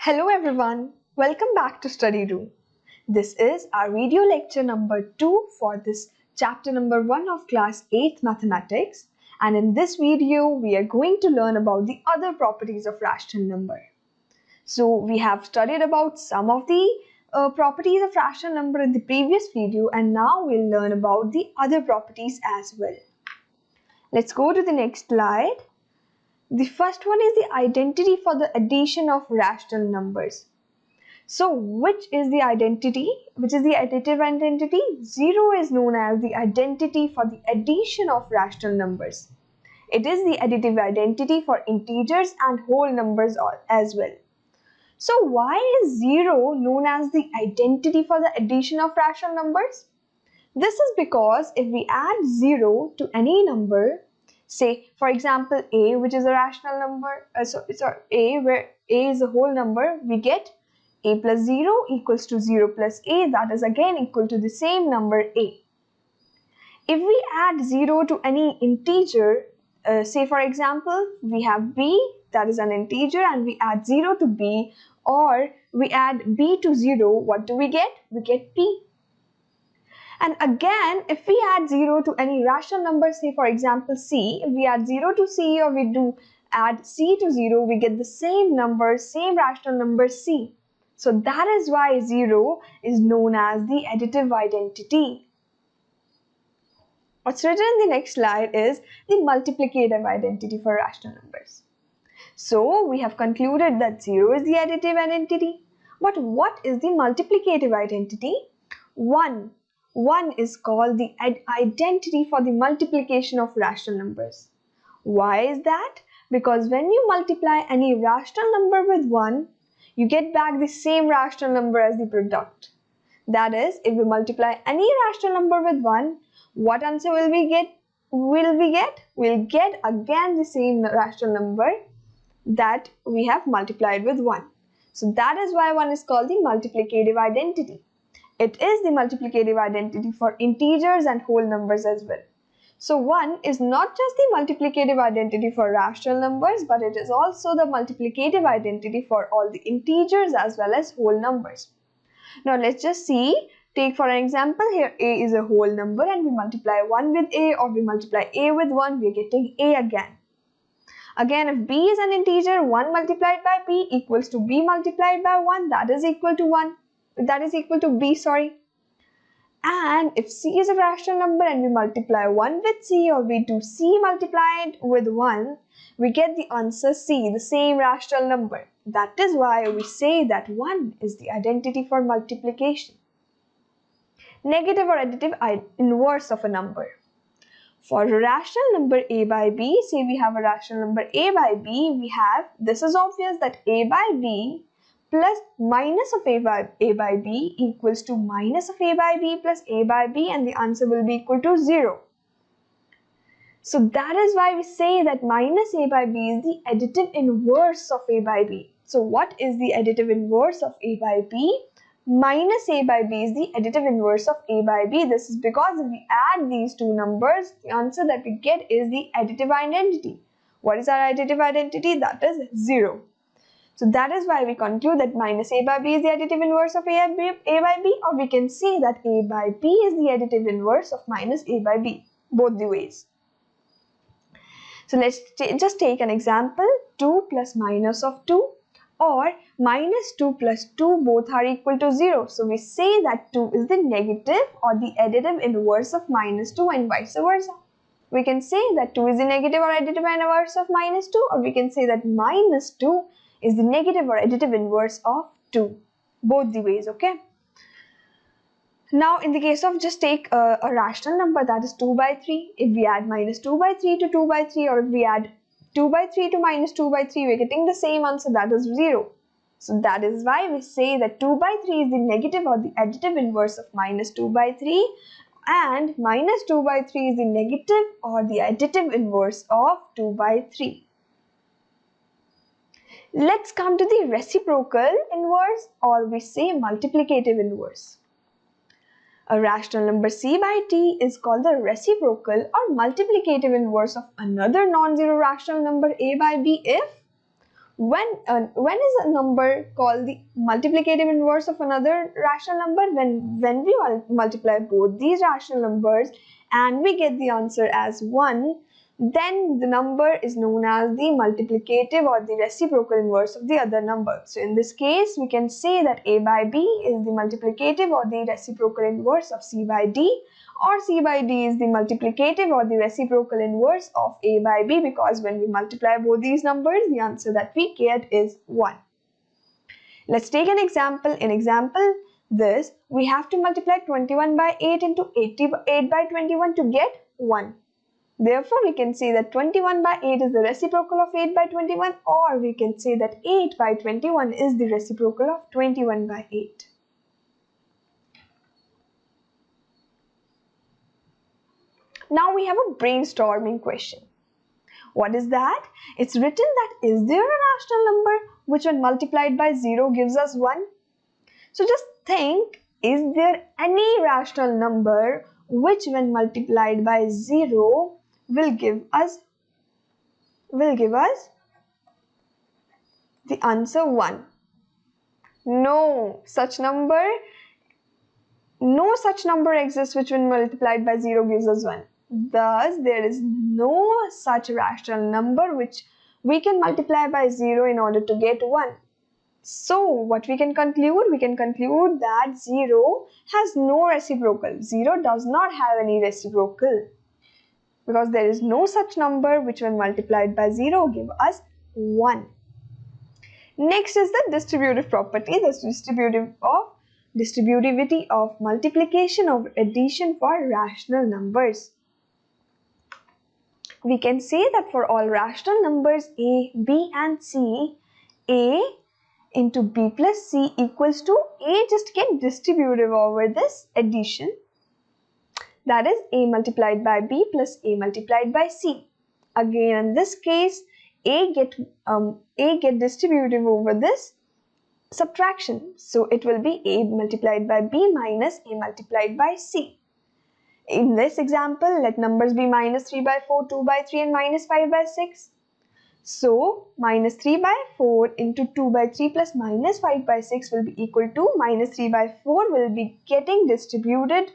Hello everyone, welcome back to Study Room. This is our video lecture number 2 for this chapter number 1 of class 8 mathematics, and in this video we are going to learn about the other properties of rational number. So we have studied about some of the properties of rational number in the previous video, and now we'll learn about the other properties as well. Let's go to the next slide. The first one is the identity for the addition of rational numbers. So which is the identity? Which is the additive identity? 0 is known as the identity for the addition of rational numbers. It is the additive identity for integers and whole numbers as well. So why is 0 known as the identity for the addition of rational numbers? This is because if we add 0 to any number, say for example a, which is a rational number, a where a is a whole number, we get a plus 0 equals to 0 plus a, that is again equal to the same number a. If we add 0 to any integer, say for example we have b, that is an integer, and we add 0 to b, or we add b to 0, what do we get? We get p. And again, if we add 0 to any rational number, say for example c, if we add 0 to c or we do add c to 0, we get the same number, same rational number c. So that is why 0 is known as the additive identity. What's written in the next slide is the multiplicative identity for rational numbers. So we have concluded that 0 is the additive identity. But what is the multiplicative identity? 1 is called the identity for the multiplication of rational numbers. Why is that? Because when you multiply any rational number with 1, you get back the same rational number as the product. That is, if we multiply any rational number with 1, what answer will we get? We'll get again the same rational number that we have multiplied with 1. So that is why 1 is called the multiplicative identity. It is the multiplicative identity for integers and whole numbers as well. So 1 is not just the multiplicative identity for rational numbers, but it is also the multiplicative identity for all the integers as well as whole numbers. Now let's just see, take for an example, here a is a whole number and we multiply 1 with a, or we multiply a with 1, we are getting a again. Again, if b is an integer, 1 multiplied by b equals to b multiplied by 1, that is equal to b, sorry. And if c is a rational number and we multiply 1 with c, or we do c multiplied with 1, we get the answer c, the same rational number. That is why we say that 1 is the identity for multiplication. Negative or additive inverse of a number. For a rational number a by b, say we have a rational number a by b, this is obvious that a by b plus minus of a by b equals to minus of a by b plus a by b, and the answer will be equal to 0. So that is why we say that minus a by b is the additive inverse of a by b. So what is the additive inverse of a by b? Minus a by b is the additive inverse of a by b. This is because if we add these two numbers, the answer that we get is the additive identity. What is our additive identity? That is 0. So that is why we conclude that minus a by b is the additive inverse of a by b, or we can say that a by b is the additive inverse of minus a by b, both the ways. So let's just take an example, 2 plus minus of 2, or minus 2 plus 2, both are equal to 0. So we say that 2 is the negative or the additive inverse of minus 2 and vice versa. We can say that 2 is the negative or additive inverse of minus 2, or we can say that minus 2 is the negative or additive inverse of 2, both the ways, okay? Now in the case of, just take a rational number, that is 2 by 3. If we add minus 2 by 3 to 2 by 3, or if we add 2 by 3 to minus 2 by 3, we are getting the same answer, that is 0. So that is why we say that 2 by 3 is the negative or the additive inverse of minus 2 by 3, and minus 2 by 3 is the negative or the additive inverse of 2 by 3. Let's come to the reciprocal inverse, or we say multiplicative inverse. A rational number c by t is called the reciprocal or multiplicative inverse of another non-zero rational number a by b if When is a number called the multiplicative inverse of another rational number? When we multiply both these rational numbers and we get the answer as 1, then the number is known as the multiplicative or the reciprocal inverse of the other number. So in this case, we can say that A by B is the multiplicative or the reciprocal inverse of C by D, or C by D is the multiplicative or the reciprocal inverse of A by B, because when we multiply both these numbers, the answer that we get is 1. Let's take an example. In example this, we have to multiply 21 by 8 into 88 by 21 to get 1. Therefore, we can say that 21 by 8 is the reciprocal of 8 by 21, or we can say that 8 by 21 is the reciprocal of 21 by 8. Now we have a brainstorming question. What is that? It's written that is there a rational number which when multiplied by 0 gives us 1? So just think, is there any rational number which when multiplied by 0 will give us the answer 1? No such number exists which when multiplied by 0 gives us 1. Thus, there is no such rational number which we can multiply by 0 in order to get 1. So, what we can conclude? We can conclude that 0 has no reciprocal. 0 does not have any reciprocal, because there is no such number which when multiplied by 0 give us 1. Next is the distributive property, the distributivity of multiplication over addition for rational numbers. We can say that for all rational numbers A, B and C, A into B plus C equals to A just get distributive over this addition. That is A multiplied by B plus A multiplied by C. Again, in this case, A get distributive over this subtraction. So it will be A multiplied by B minus A multiplied by C. In this example, let numbers be minus 3 by 4, 2 by 3 and minus 5 by 6. So minus 3 by 4 into 2 by 3 plus minus 5 by 6 will be equal to minus 3 by 4 will be getting distributed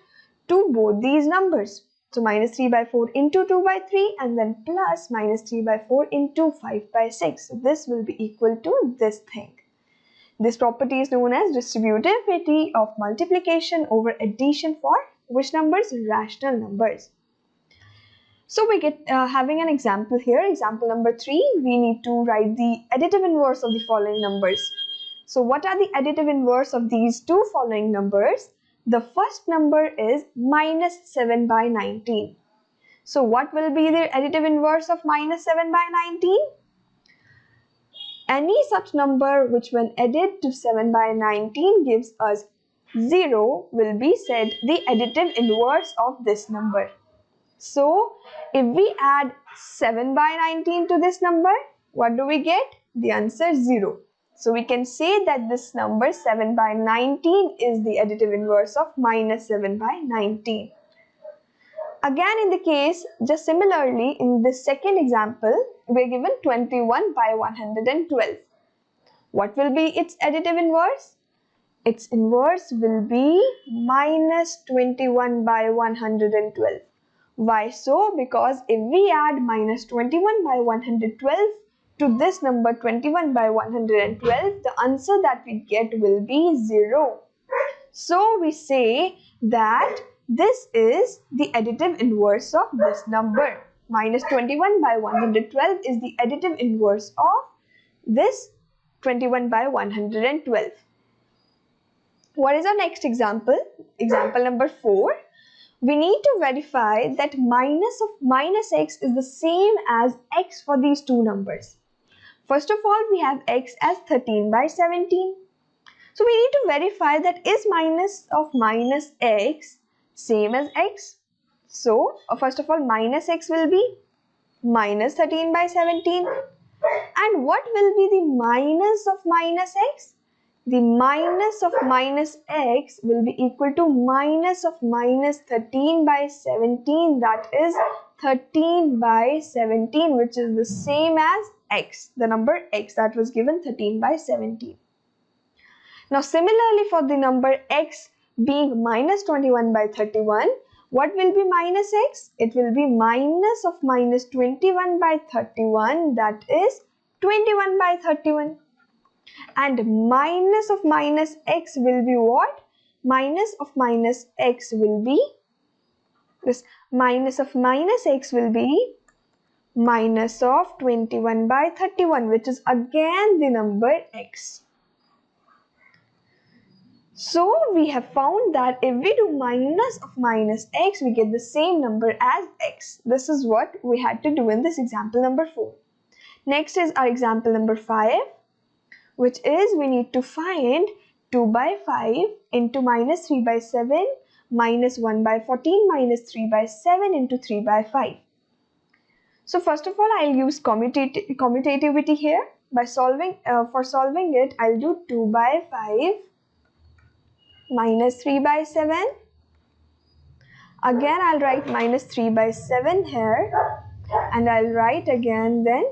to both these numbers. So minus 3 by 4 into 2 by 3 and then plus minus 3 by 4 into 5 by 6. So this will be equal to this thing. This property is known as distributivity of multiplication over addition for which numbers? Rational numbers. So we get having an example here. Example number 3, we need to write the additive inverse of the following numbers. So what are the additive inverse of these two following numbers? The first number is minus 7 by 19. So what will be the additive inverse of minus 7 by 19? Any such number which when added to 7 by 19 gives us 0 will be said the additive inverse of this number. So if we add 7 by 19 to this number, what do we get? The answer is 0. So we can say that this number 7 by 19 is the additive inverse of minus 7 by 19. Again, in the case, just similarly, in this second example, we are given 21 by 112. What will be its additive inverse? Its inverse will be minus 21 by 112. Why so? Because if we add minus 21 by 112 to this number 21 by 112, the answer that we get will be 0. So we say that this is the additive inverse of this number. Minus 21 by 112 is the additive inverse of this 21 by 112. What is our next example? Example number 4. We need to verify that minus x is the same as x for these two numbers. First of all, we have x as 13 by 17. So we need to verify that is minus of minus x same as x. So first of all, minus x will be minus 13 by 17. And what will be the minus of minus x? The minus of minus x will be equal to minus of minus 13 by 17, that is 13 by 17, which is the same as x, the number x that was given 13 by 17. Now similarly for the number x being minus 21 by 31, what will be minus x? It will be minus of minus 21 by 31, that is 21 by 31. And minus of minus x will be what? Minus of minus x will be this. Minus of minus x will be minus of 21 by 31, which is again the number x. So we have found that if we do minus of minus x, we get the same number as x. This is what we had to do in this example number 4. Next is our example number 5, which is we need to find 2 by 5 into minus 3 by 7 minus 1 by 14 minus 3 by 7 into 3 by 5. So first of all, I'll use commutativity here. By solving it, I'll do 2 by 5 minus 3 by 7. Again, I'll write minus 3 by 7 here, and I'll write again then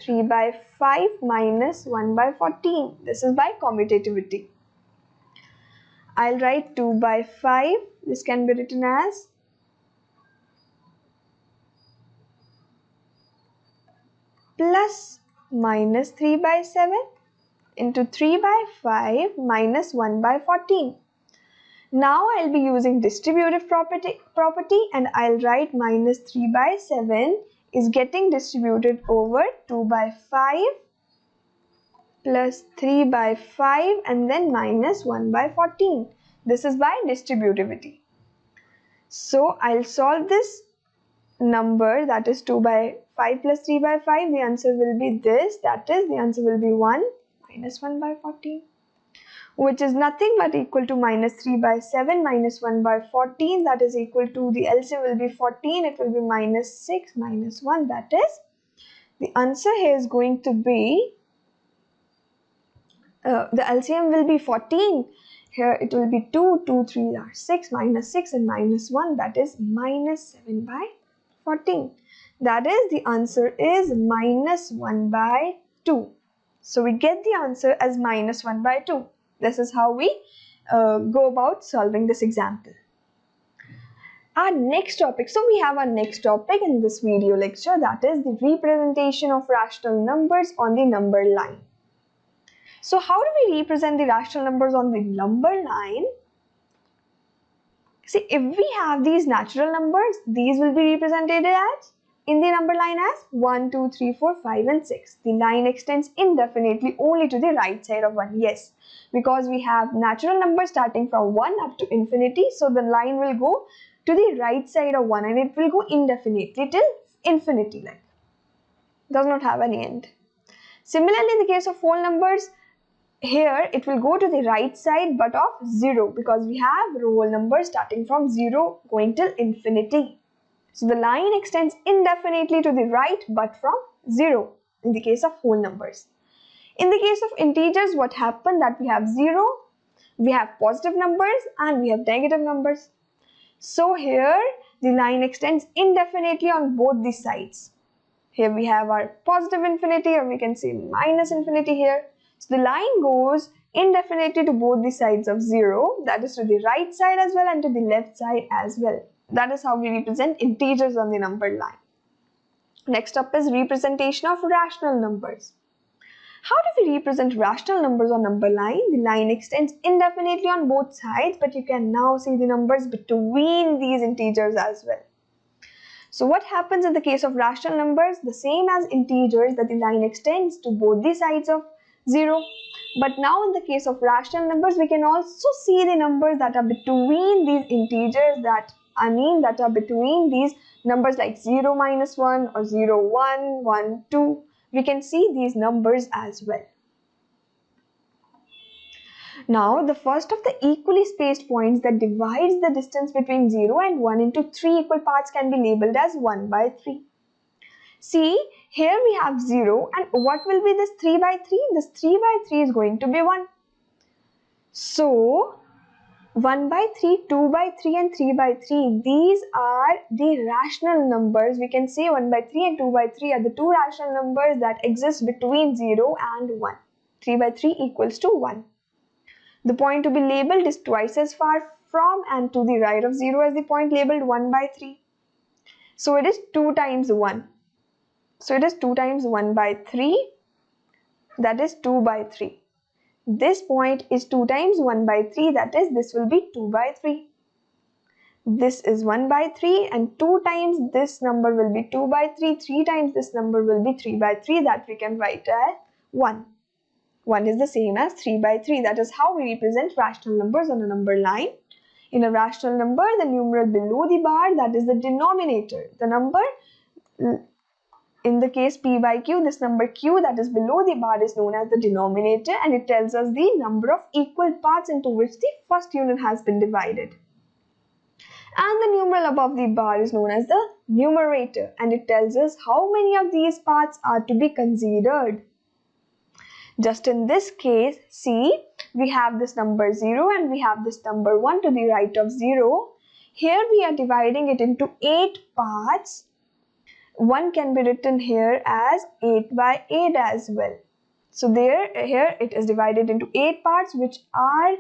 3 by 5 minus 1 by 14. This is by commutativity. I'll write 2 by 5. This can be written as plus minus 3 by 7 into 3 by 5 minus 1 by 14. Now I'll be using distributive property and I'll write minus 3 by 7 is getting distributed over 2 by 5 plus 3 by 5 and then minus 1 by 14. This is by distributivity. So I'll solve this number, that is 2 by 5 plus 3 by 5. The answer will be this, that is the answer will be 1 minus 1 by 14, which is nothing but equal to minus 3 by 7 minus 1 by 14, that is equal to, the LCM will be 14, it will be minus 6 minus 1, that is, the answer here is going to be, the LCM will be 14, here it will be 2, 2, 3 are 6, minus 6 and minus 1, that is minus 7 by 14. That is, the answer is minus 1 by 2. So we get the answer as minus 1 by 2. This is how we go about solving this example. Our next topic, so we have our next topic in this video lecture, that is the representation of rational numbers on the number line. So how do we represent the rational numbers on the number line? See, if we have these natural numbers, these will be represented as, in the number line as 1, 2, 3, 4, 5 and 6. The line extends indefinitely only to the right side of 1. Yes, because we have natural numbers starting from 1 up to infinity. So the line will go to the right side of 1 and it will go indefinitely till infinity. Like, does not have any end. Similarly, in the case of whole numbers, here it will go to the right side but of 0 because we have whole numbers starting from 0 going till infinity. So the line extends indefinitely to the right but from 0 in the case of whole numbers. In the case of integers, what happened that we have 0, we have positive numbers and we have negative numbers. So here the line extends indefinitely on both the sides. Here we have our positive infinity, or we can say minus infinity here. So the line goes indefinitely to both the sides of 0, that is to the right side as well and to the left side as well. That is how we represent integers on the number line. Next up is representation of rational numbers. How do we represent rational numbers on number line? The line extends indefinitely on both sides, but you can now see the numbers between these integers as well. So what happens in the case of rational numbers? The same as integers, that the line extends to both the sides of 0. But now in the case of rational numbers, we can also see the numbers that are between these integers, that are between these numbers like 0, minus 1 or 0, 1, 1, 2. We can see these numbers as well. Now, the first of the equally spaced points that divides the distance between 0 and 1 into 3 equal parts can be labeled as 1 by 3. See, here we have 0 and what will be this 3 by 3? This 3 by 3 is going to be 1. So, 1 by 3, 2 by 3 and 3 by 3, these are the rational numbers. We can say 1 by 3 and 2 by 3 are the two rational numbers that exist between 0 and 1. 3 by 3 equals to 1. The point to be labelled is twice as far from and to the right of 0 as the point labelled 1 by 3. So it is 2 times 1. So it is 2 times 1 by 3, that is 2 by 3. This point is 2 times 1 by 3, that is this will be 2 by 3. This is 1 by 3 and 2 times this number will be 2 by 3. 3 times this number will be 3 by 3, that we can write as 1. 1 is the same as 3 by 3. That is how we represent rational numbers on a number line. In a rational number, the numeral below the bar, that is the denominator. The number, in the case p by q, this number q that is below the bar is known as the denominator, and it tells us the number of equal parts into which the first unit has been divided. And the numeral above the bar is known as the numerator, and it tells us how many of these parts are to be considered. Just in this case, see, we have this number 0 and we have this number 1 to the right of 0. Here we are dividing it into 8 parts. 1 can be written here as 8 by 8 as well. So here it is divided into 8 parts, which are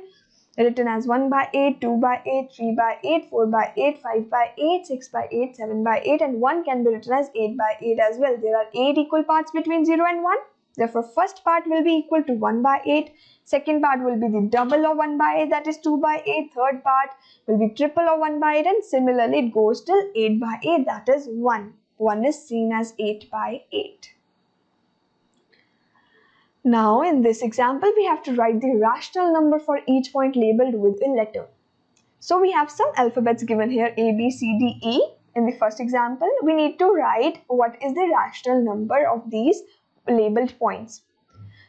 written as 1 by 8, 2 by 8, 3 by 8, 4 by 8, 5 by 8, 6 by 8, 7 by 8, and 1 can be written as 8 by 8 as well. There are 8 equal parts between 0 and 1. Therefore, first part will be equal to 1 by 8. Second part will be the double of 1 by 8, that is 2 by 8. Third part will be triple of 1 by 8, and similarly it goes till 8 by 8, that is 1. 1 is seen as 8 by 8. Now in this example, we have to write the rational number for each point labelled with a letter. So we have some alphabets given here, A, B, C, D, E. In the first example, we need to write what is the rational number of these labelled points.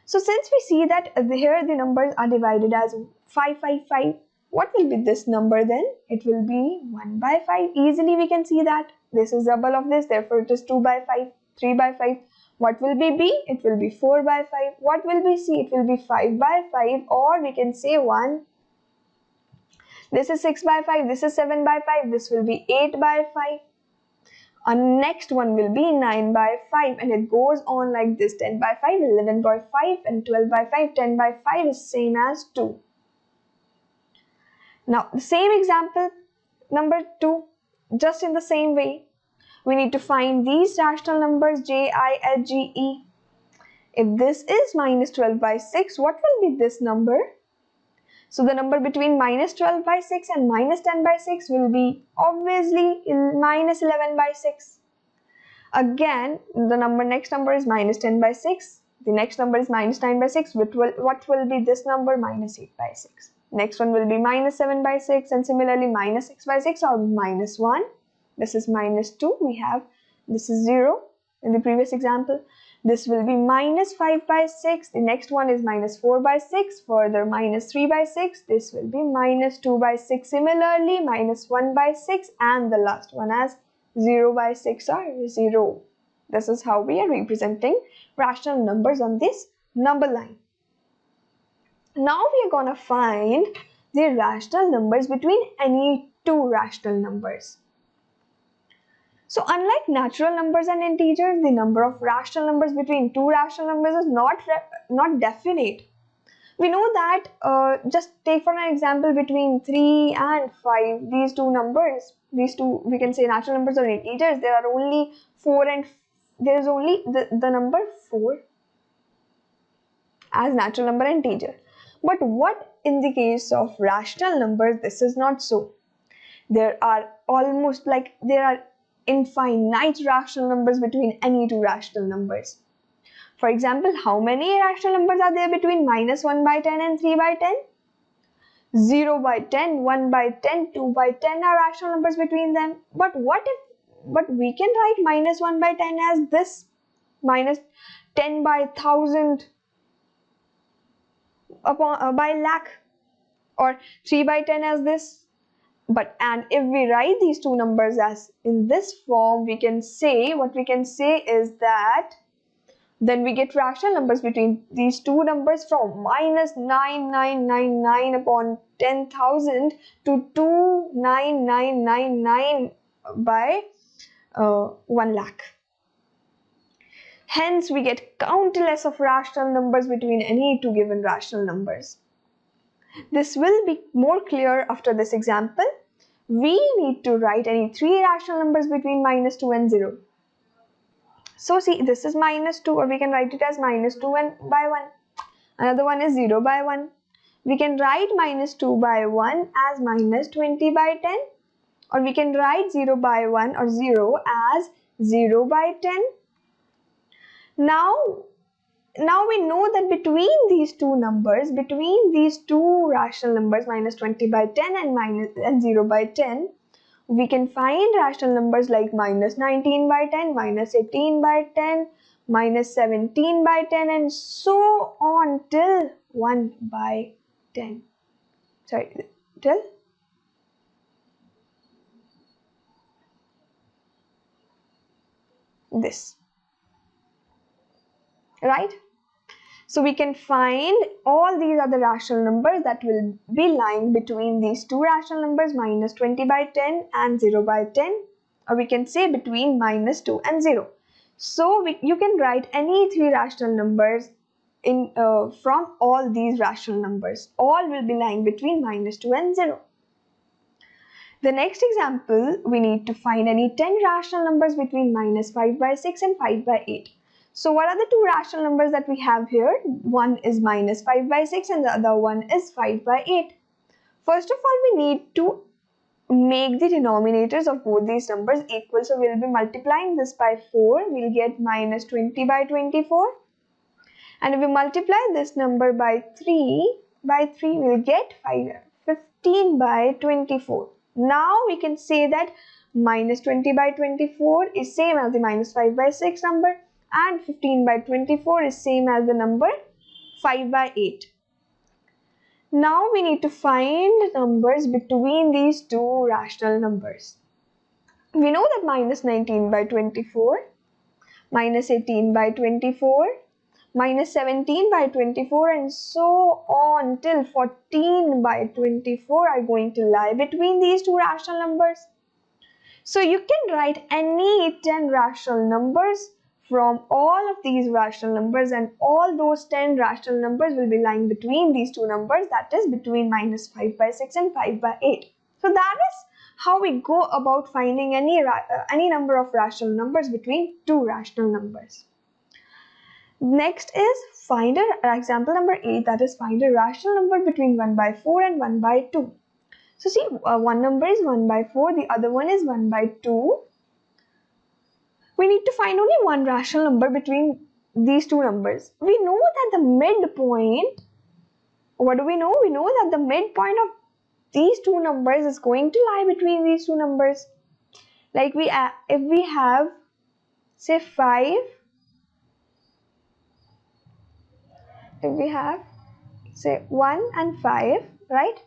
So since we see that here the numbers are divided as 5, 5, 5, what will be this number then? It will be 1 by 5. Easily we can see that. This is double of this, therefore it is 2 by 5, 3 by 5. What will be B? It will be 4 by 5. What will be C? It will be 5 by 5, or we can say 1. This is 6 by 5, this is 7 by 5, this will be 8 by 5. Next one will be 9 by 5, and it goes on like this. 10 by 5, 11 by 5, and 12 by 5. 10 by 5 is same as 2. Now the same example number 2, just in the same way, we need to find these rational numbers j, I, h, g, e. If this is minus 12 by 6, what will be this number? So the number between minus 12 by 6 and minus 10 by 6 will be obviously minus 11 by 6. Again, the next number is minus 10 by 6. The next number is minus 9 by 6. What will be this number? Minus 8 by 6. Next one will be minus 7 by 6, and similarly minus 6 by 6 or minus 1. This is minus 2. This is 0 in the previous example. This will be minus 5 by 6. The next one is minus 4 by 6. Further, minus 3 by 6. This will be minus 2 by 6. Similarly, minus 1 by 6. And the last one as 0 by 6 or 0. This is how we are representing rational numbers on this number line. Now we are going to find the rational numbers between any two rational numbers. So unlike natural numbers and integers, the number of rational numbers between two rational numbers is not definite. We know that, just take for an example between 3 and 5, these two numbers, we can say natural numbers or integers, there are only 4 and there is only the number 4 as natural number and integer. But what in the case of rational numbers, this is not so. There are infinite rational numbers between any two rational numbers. For example, how many rational numbers are there between minus 1 by 10 and 3 by 10? 0 by 10, 1 by 10, 2 by 10 are rational numbers between them. But we can write minus 1 by 10 as this, minus 10 by 1000 by lakh, or 3 by 10 as this. And if we write these two numbers as in this form, what we can say is that Then we get rational numbers between these two numbers from minus 9999 upon 10,000 to 29999 by 1 lakh. Hence, we get countless of rational numbers between any two given rational numbers. This will be more clear after this example. We need to write any three rational numbers between minus 2 and 0. So see, this is minus 2, or we can write it as minus 2 and by 1. Another one is 0 by 1. We can write minus 2 by 1 as minus 20 by 10. Or we can write 0 by 1 or 0 as 0 by 10. Now we know that between these two numbers, between these two rational numbers, minus 20 by 10 and 0 by 10, we can find rational numbers like minus 19 by 10, minus 18 by 10, minus 17 by 10, and so on till 1 by 10. Sorry, till this. Right? So we can find all these other rational numbers that will be lying between these two rational numbers, minus 20 by 10 and 0 by 10, or we can say between minus 2 and 0. So you can write any three rational numbers from all these rational numbers. All will be lying between minus 2 and 0. The next example, we need to find any 10 rational numbers between minus 5 by 6 and 5 by 8. So what are the two rational numbers that we have here? One is minus 5 by 6 and the other one is 5 by 8. First of all, we need to make the denominators of both these numbers equal. So we'll be multiplying this by 4. We'll get minus 20 by 24. And if we multiply this number by 3, we'll get 15 by 24. Now we can say that minus 20 by 24 is same as the minus 5 by 6 number, and 15 by 24 is same as the number 5 by 8. Now we need to find numbers between these two rational numbers. We know that minus 19 by 24, minus 18 by 24, minus 17 by 24, and so on till 14 by 24 are going to lie between these two rational numbers. So you can write any 10 rational numbers from all of these rational numbers, and all those 10 rational numbers will be lying between these two numbers, that is between minus 5 by 6 and 5 by 8. So that is how we go about finding any number of rational numbers between two rational numbers. Next is find example number 8, that is find a rational number between 1 by 4 and 1 by 2. So see, one number is 1 by 4, the other one is 1 by 2. We need to find only one rational number between these two numbers. We know that the midpoint, what do we know? We know that the midpoint of these two numbers is going to lie between these two numbers. Like if we have, say 5, if we have, say 1 and 5, right?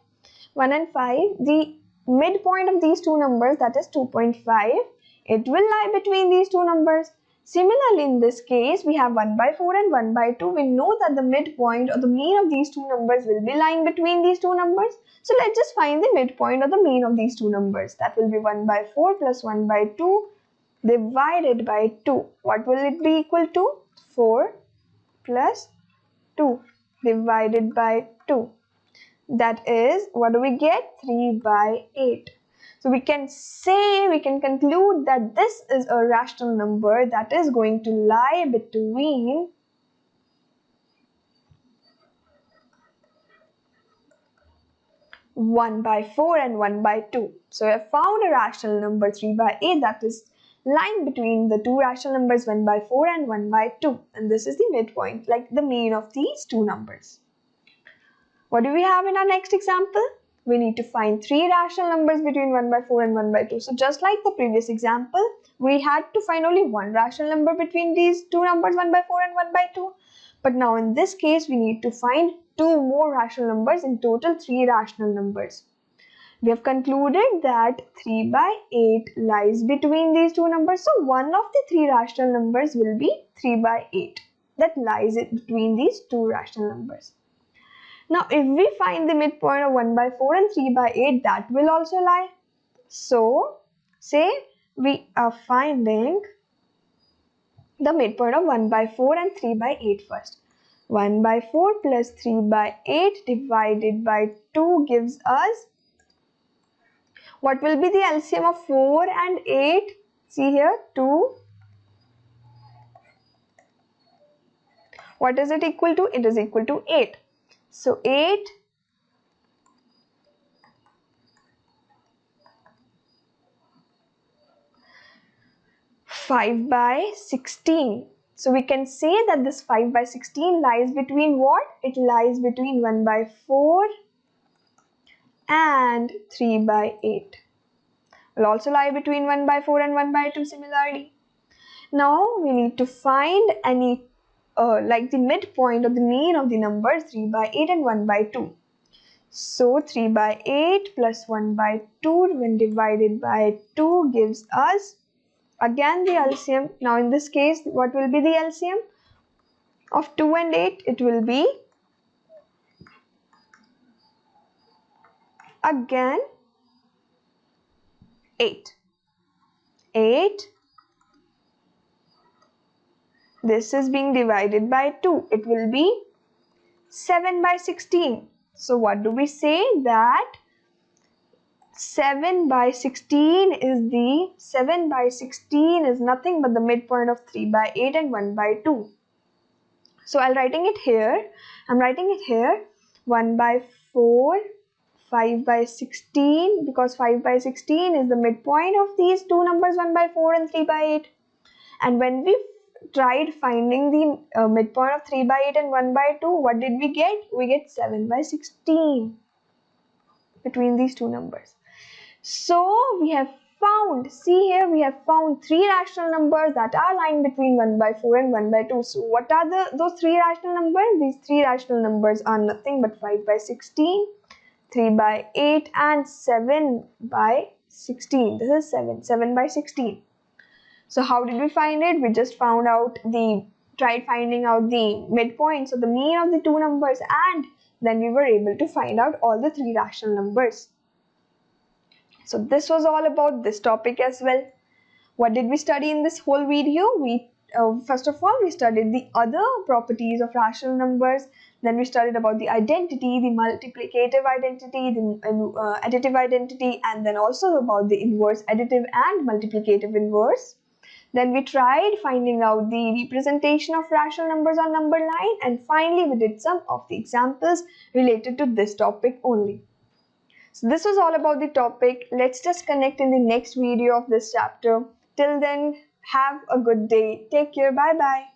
1 and 5, the midpoint of these two numbers, that is 2.5, it will lie between these two numbers. Similarly, in this case, we have 1 by 4 and 1 by 2. We know that the midpoint or the mean of these two numbers will be lying between these two numbers. So let's just find the midpoint or the mean of these two numbers. That will be 1 by 4 plus 1 by 2 divided by 2. What will it be equal to? 4 plus 2 divided by 2. That is, what do we get? 3 by 8. So we can conclude that this is a rational number that is going to lie between 1 by 4 and 1 by 2. So I found a rational number 3 by 8 that is lying between the two rational numbers 1 by 4 and 1 by 2. And this is the midpoint, like the mean of these two numbers. What do we have in our next example? We need to find three rational numbers between 1 by 4 and 1 by 2. So just like the previous example, we had to find only one rational number between these two numbers 1 by 4 and 1 by 2. But now in this case, we need to find two more rational numbers, in total 3 rational numbers. We have concluded that 3 by 8 lies between these two numbers. So one of the three rational numbers will be 3 by 8. that lies between these two rational numbers. Now if we find the midpoint of 1 by 4 and 3 by 8, that will also lie. So say we are finding the midpoint of 1 by 4 and 3 by 8 first. 1 by 4 plus 3 by 8 divided by 2 gives us, what will be the LCM of 4 and 8? See here, 2. What is it equal to? It is equal to 8. So 8 5 by 16. So we can say that this 5 by 16 lies between what? It lies between 1 by 4 and 3 by 8. Will also lie between 1 by 4 and 1 by 2 similarly. Now we need to find any like the midpoint or the mean of the numbers 3 by 8 and 1 by 2. So 3 by 8 plus 1 by 2 when divided by 2 gives us again the LCM. Now in this case, what will be the LCM of 2 and 8? It will be again 8. 8. This is being divided by 2. It will be 7 by 16. So what do we say? That 7 by 16 is nothing but the midpoint of 3 by 8 and 1 by 2. So I'm writing it here. 1 by 4, 5 by 16, because 5 by 16 is the midpoint of these two numbers 1 by 4 and 3 by 8. And when we tried finding the midpoint of 3 by 8 and 1 by 2, what did we get? We get 7 by 16 between these two numbers. So we have found, see here, we have found three rational numbers that are lying between 1 by 4 and 1 by 2. So what are those three rational numbers? These three rational numbers are nothing but 5 by 16, 3 by 8 and 7 by 16. This is 7 by 16. So how did we find it? We just tried finding out the midpoint, so the mean of the two numbers, and then we were able to find out all the three rational numbers. So this was all about this topic as well. What did we study in this whole video? First of all, we studied the other properties of rational numbers. Then we studied about the identity, the multiplicative identity, the additive identity, and then also about the inverse additive and multiplicative inverse. Then we tried finding out the representation of rational numbers on number line, and finally we did some of the examples related to this topic only. So this was all about the topic. Let's just connect in the next video of this chapter. Till then, have a good day. Take care. Bye bye.